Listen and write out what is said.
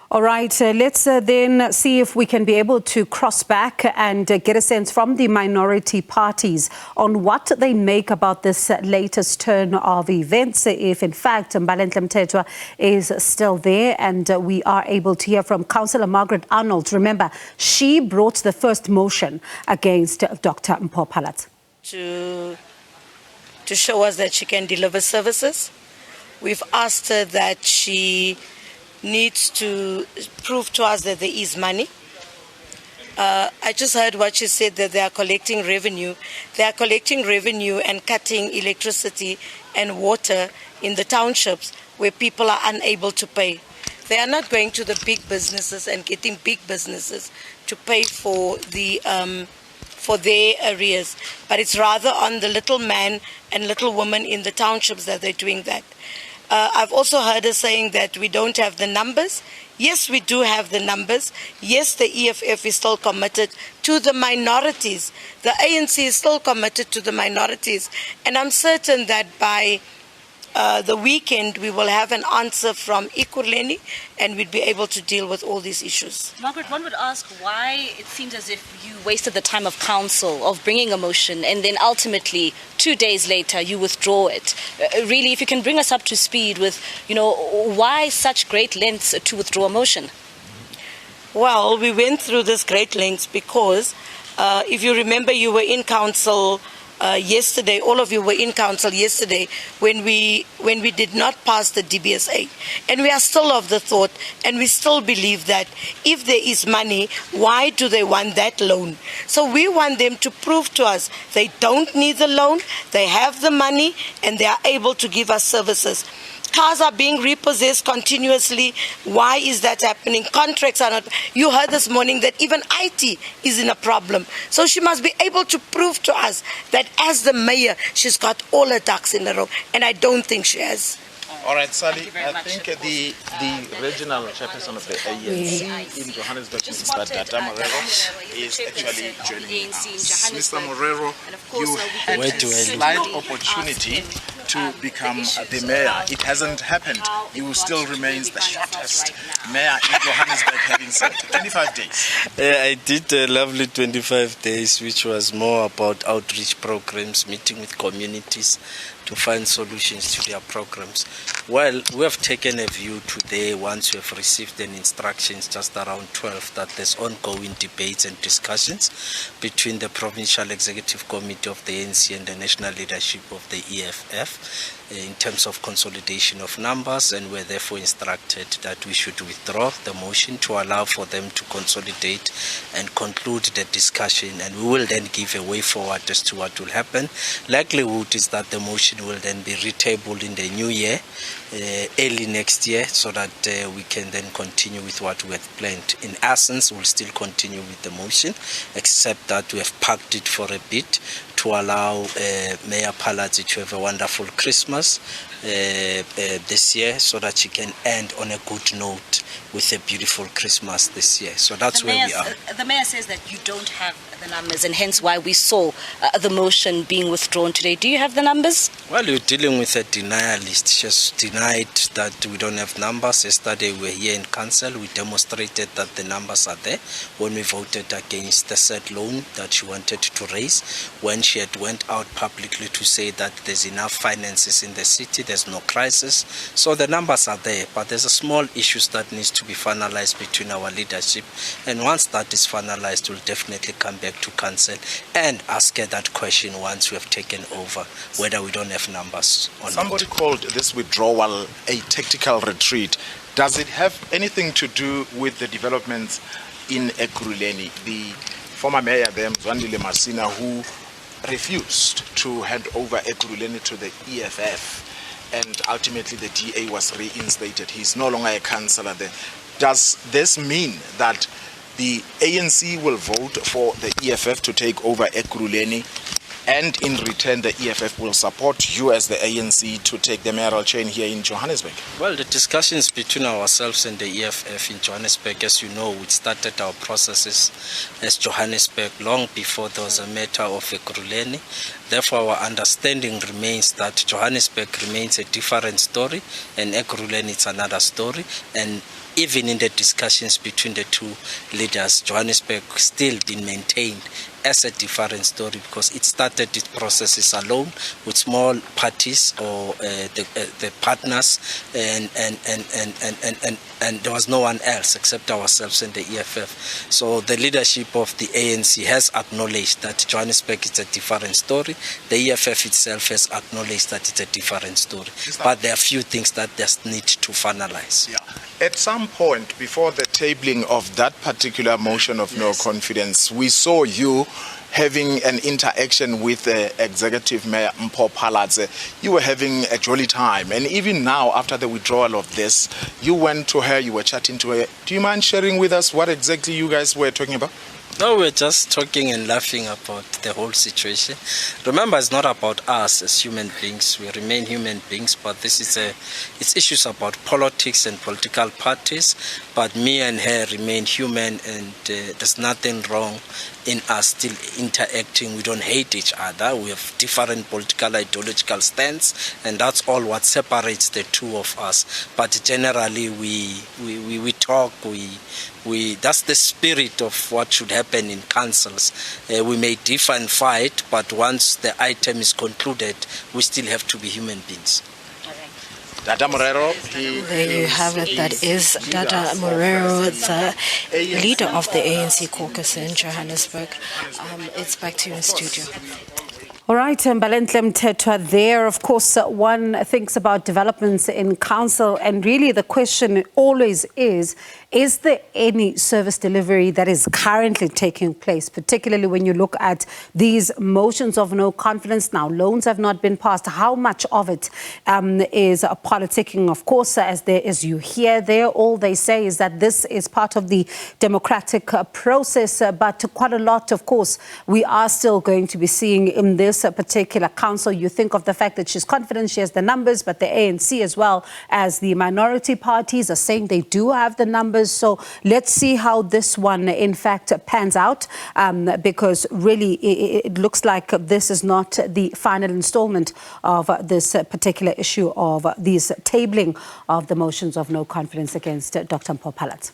All right, let's then see if we can be able to cross back and get a sense from the minority parties on what they make about this latest turn of events, if in fact Mbalenhle Mthethwa is still there, and we are able to hear from Councillor Margaret Arnold. Remember, she brought the first motion against Dr Mpho Phalatse. To show us that she can deliver services. We've asked her that she needs to prove to us that there is money. I just heard what she said, that they are collecting revenue. They are collecting revenue and cutting electricity and water in the townships where people are unable to pay. They are not going to the big businesses and getting big businesses to pay for their arrears, but it's rather on the little man and little woman in the townships that they're doing that. I've also heard her saying that we don't have the numbers. Yes, we do have the numbers. Yes, the EFF is still committed to the minorities. The ANC is still committed to the minorities. And I'm certain that by the weekend we will have an answer from Ekurhuleni and we'd be able to deal with all these issues. Margaret, one would ask why it seems as if you wasted the time of council of bringing a motion and then ultimately 2 days later you withdraw it. Really, if you can bring us up to speed with, why such great lengths to withdraw a motion? Well, we went through this great lengths because if you remember, you were in council yesterday, all of you were in council yesterday when we did not pass the DBSA, and we are still of the thought and we still believe that if there is money, why do they want that loan? So we want them to prove to us they don't need the loan, they have the money and they are able to give us services. Cars are being repossessed continuously. Why is that happening? Contracts are not. You heard this morning that even IT is in a problem. So she must be able to prove to us that as the mayor, she's got all her ducks in a row. And I don't think she has. All right, Sally, I think the regional chairperson of the ANC in Johannesburg, Mr. Dr Morero, is actually joining us. Mr. Morero, you had a slight opportunity to become the mayor. It hasn't happened. You still remains the shortest mayor in Johannesburg, having served 25 days. I did a lovely 25 days, which was more about outreach programs, meeting with communities to find solutions to their programs. Well, we have taken a view today, once we have received an instructions just around 12, that there's ongoing debates and discussions between the Provincial Executive Committee of the ANC and the national leadership of the EFF in terms of consolidation of numbers, and we're therefore instructed that we should withdraw the motion to allow for them to consolidate and conclude the discussion, and we will then give a way forward as to what will happen. Likelihood is that the motion will then be retabled in the new year, early next year, so that we can then continue with what we have planned. In essence, we'll still continue with the motion, except that we have parked it for a bit to allow Mayor Phalatse to have a wonderful Christmas this year, so that she can end on a good note with a beautiful Christmas this year. So that's where we are. The mayor says that you don't have the numbers, and hence why we saw the motion being withdrawn today. Do you have the numbers? Well, you're dealing with a denialist. She's denied that we don't have numbers. Yesterday we were here in council. We demonstrated that the numbers are there when we voted against the said loan that she wanted to raise, when she had went out publicly to say that there's enough finances in the city, there's no crisis. So the numbers are there, but there's a small issues that needs to be finalized between our leadership, and once that is finalized, we'll definitely come back to council and ask her that question once we have taken over, whether we don't have numbers or not. Somebody called this withdrawal a tactical retreat. Does it have anything to do with the developments in Ekurhuleni? The former mayor there, Mzwandile Masina, who refused to hand over Ekurhuleni to the EFF, and ultimately the DA was reinstated. He's no longer a councillor there. Does this mean that the ANC will vote for the EFF to take over Ekurhuleni, and in return the EFF will support you as the ANC to take the mayoral chain here in Johannesburg? Well, the discussions between ourselves and the EFF in Johannesburg, as you know, we started our processes as Johannesburg long before there was a matter of Ekurhuleni. Therefore, our understanding remains that Johannesburg remains a different story and Ekurhuleni is another story, and even in the discussions between the two leaders, Johannesburg still been maintained as a different story because it started its processes alone with small parties or the partners, and there was no one else except ourselves and the EFF. So the leadership of the ANC has acknowledged that Johannesburg is a different story. The EFF itself has acknowledged that it's a different story. But there are few things that just need to finalize. Yeah. At some point before the tabling of that particular motion of no confidence, we saw you having an interaction with the Executive Mayor Mpho Phalatse. You were having a jolly time, and even now after the withdrawal of this, you went to her, you were chatting to her. Do you mind sharing with us what exactly you guys were talking about? No, we're just talking and laughing about the whole situation. Remember, it's not about us as human beings. We remain human beings, but it's issues about politics and political parties. But me and her remain human, and there's nothing wrong in us still interacting. We don't hate each other. We have different political, ideological stance, and that's all what separates the two of us. But generally, we talk, that's the spirit of what should happen in councils. We may differ and fight, but once the item is concluded, we still have to be human beings. There you have it. That is Dr Morero, the leader of the ANC caucus in Johannesburg. It's back to you in studio. All right, Mbalenhle Mthethwa there. Of course, one thinks about developments in council, and really the question always is there any service delivery that is currently taking place, particularly when you look at these motions of no confidence? Now, loans have not been passed. How much of it is politicking? Of course, as you hear there, all they say is that this is part of the democratic process, but quite a lot, of course, we are still going to be seeing in this particular council. You think of the fact that she's confident, she has the numbers, but the ANC as well as the minority parties are saying they do have the numbers. So let's see how this one, in fact, pans out, because really it looks like this is not the final installment of this particular issue of these tabling of the motions of no confidence against Dr Mpho Phalatse.